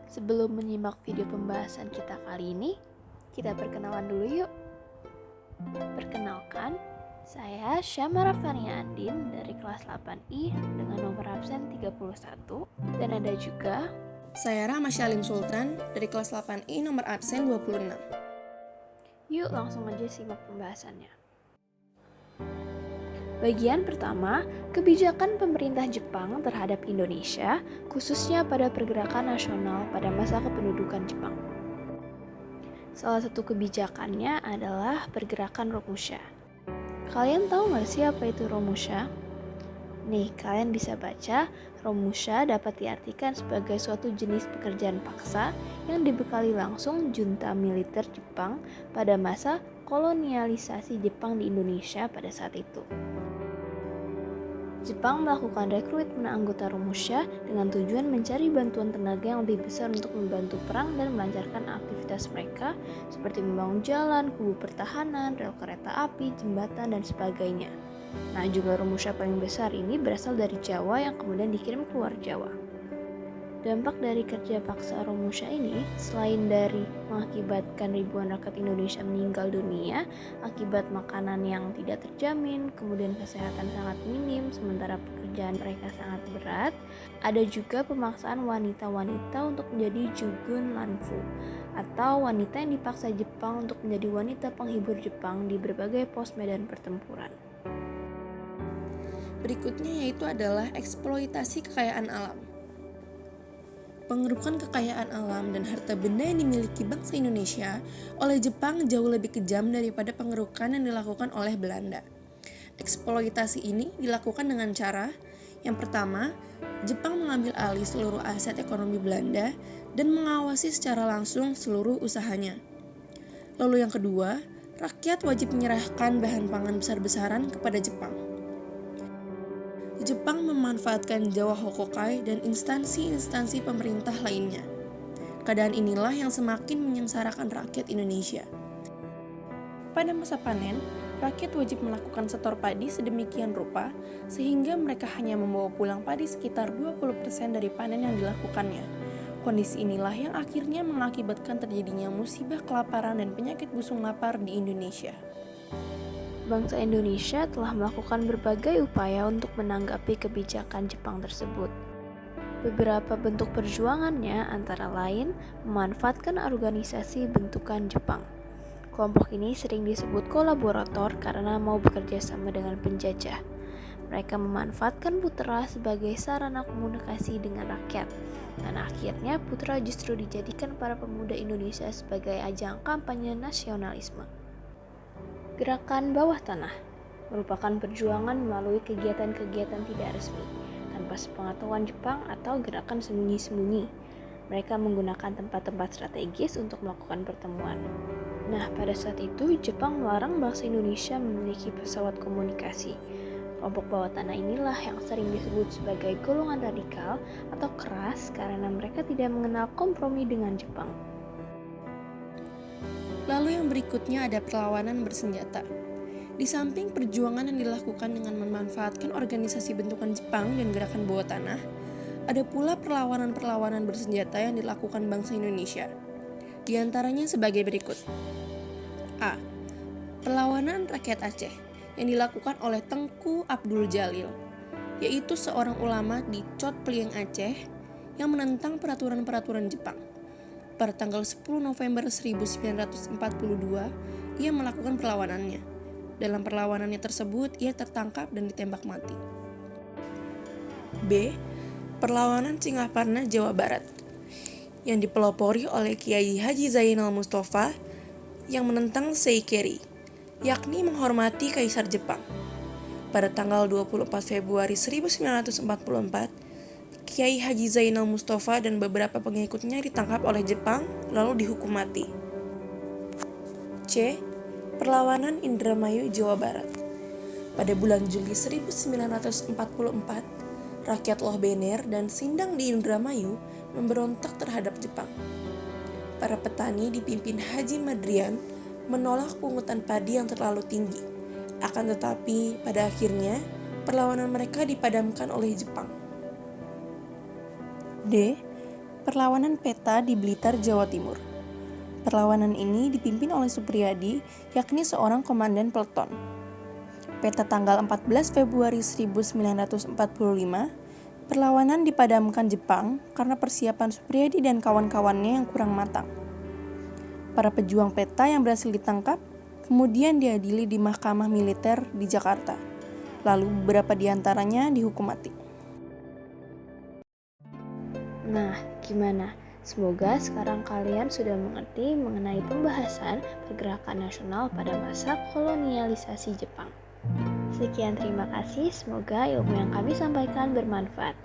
Sebelum menyimak video pembahasan kita kali ini, kita perkenalan dulu yuk. Perkenalkan, saya Syamara Fania Andin dari kelas 8I dengan nomor absen 31. Dan ada juga Saya Rahma Syalim Sultan dari kelas 8I nomor absen 26. Yuk langsung aja simak pembahasannya. Bagian pertama, kebijakan pemerintah Jepang terhadap Indonesia, khususnya pada pergerakan nasional pada masa kependudukan Jepang. Salah satu kebijakannya adalah pergerakan Romusha. Kalian tahu nggak sih apa itu Romusha? Nih, kalian bisa baca, Romusha dapat diartikan sebagai suatu jenis pekerjaan paksa yang dibekali langsung junta militer Jepang pada masa kolonialisasi Jepang di Indonesia pada saat itu. Jepang melakukan rekrutmen anggota Romusha dengan tujuan mencari bantuan tenaga yang lebih besar untuk membantu perang dan melancarkan aktivitas mereka seperti membangun jalan, kubu pertahanan, rel kereta api, jembatan, dan sebagainya. Nah, jumlah Romusha paling besar ini berasal dari Jawa yang kemudian dikirim keluar Jawa. Dampak dari kerja paksa Romusha ini, selain dari mengakibatkan ribuan rakyat Indonesia meninggal dunia akibat makanan yang tidak terjamin, kemudian kesehatan sangat minim, sementara pekerjaan mereka sangat berat, ada juga pemaksaan wanita-wanita untuk menjadi jugun lanfu, atau wanita yang dipaksa Jepang untuk menjadi wanita penghibur Jepang di berbagai pos medan pertempuran. Berikutnya yaitu adalah eksploitasi kekayaan alam. Pengerukan kekayaan alam dan harta benda yang dimiliki bangsa Indonesia oleh Jepang jauh lebih kejam daripada pengerukan yang dilakukan oleh Belanda. Eksploitasi ini dilakukan dengan cara, yang pertama, Jepang mengambil alih seluruh aset ekonomi Belanda dan mengawasi secara langsung seluruh usahanya. Lalu yang kedua, rakyat wajib menyerahkan bahan pangan besar-besaran kepada Jepang. Jepang memanfaatkan Jawa Hokokai dan instansi-instansi pemerintah lainnya. Keadaan inilah yang semakin menyengsarakan rakyat Indonesia. Pada masa panen, rakyat wajib melakukan setor padi sedemikian rupa sehingga mereka hanya membawa pulang padi sekitar 20% dari panen yang dilakukannya. Kondisi inilah yang akhirnya mengakibatkan terjadinya musibah kelaparan dan penyakit busung lapar di Indonesia. Bangsa Indonesia telah melakukan berbagai upaya untuk menanggapi kebijakan Jepang tersebut. Beberapa bentuk perjuangannya antara lain memanfaatkan organisasi bentukan Jepang. Kelompok ini sering disebut kolaborator karena mau bekerja sama dengan penjajah. Mereka memanfaatkan putra sebagai sarana komunikasi dengan rakyat. Dan akhirnya putra justru dijadikan para pemuda Indonesia sebagai ajang kampanye nasionalisme. Gerakan bawah tanah merupakan perjuangan melalui kegiatan-kegiatan tidak resmi tanpa sepengetahuan Jepang atau gerakan sembunyi-sembunyi. Mereka menggunakan tempat-tempat strategis untuk melakukan pertemuan. Nah, pada saat itu Jepang melarang bangsa Indonesia memiliki pesawat komunikasi. Kelompok bawah tanah inilah yang sering disebut sebagai golongan radikal atau keras karena mereka tidak mengenal kompromi dengan Jepang. Lalu yang berikutnya ada perlawanan bersenjata. Di samping perjuangan yang dilakukan dengan memanfaatkan organisasi bentukan Jepang dan gerakan bawah tanah, ada pula perlawanan-perlawanan bersenjata yang dilakukan bangsa Indonesia. Di antaranya sebagai berikut. A. Perlawanan rakyat Aceh yang dilakukan oleh Tengku Abdul Jalil, yaitu seorang ulama di Cot Plieng Aceh yang menentang peraturan-peraturan Jepang. Pada tanggal 10 November 1942, ia melakukan perlawanannya. Dalam perlawanannya tersebut, ia tertangkap dan ditembak mati. B. Perlawanan Singaparna, Jawa Barat, yang dipelopori oleh Kiai Haji Zainal Mustafa yang menentang Seikeri, yakni menghormati Kaisar Jepang. Pada tanggal 24 Februari 1944, Kiai Haji Zainal Mustafa dan beberapa pengikutnya ditangkap oleh Jepang lalu dihukum mati. C. Perlawanan Indramayu, Jawa Barat. Pada bulan Juli 1944, rakyat Loh Bener dan Sindang di Indramayu memberontak terhadap Jepang. Para petani dipimpin Haji Madrian menolak pungutan padi yang terlalu tinggi. Akan tetapi, pada akhirnya, perlawanan mereka dipadamkan oleh Jepang. D. Perlawanan peta di Blitar, Jawa Timur. Perlawanan ini dipimpin oleh Supriyadi, yakni seorang komandan peleton. Peta tanggal 14 Februari 1945, perlawanan dipadamkan Jepang karena persiapan Supriyadi dan kawan-kawannya yang kurang matang. Para pejuang peta yang berhasil ditangkap kemudian diadili di Mahkamah Militer di Jakarta. Lalu beberapa di antaranya dihukum mati. Nah, gimana? Semoga sekarang kalian sudah mengerti mengenai pembahasan pergerakan nasional pada masa kolonialisasi Jepang. Sekian, terima kasih. Semoga ilmu yang kami sampaikan bermanfaat.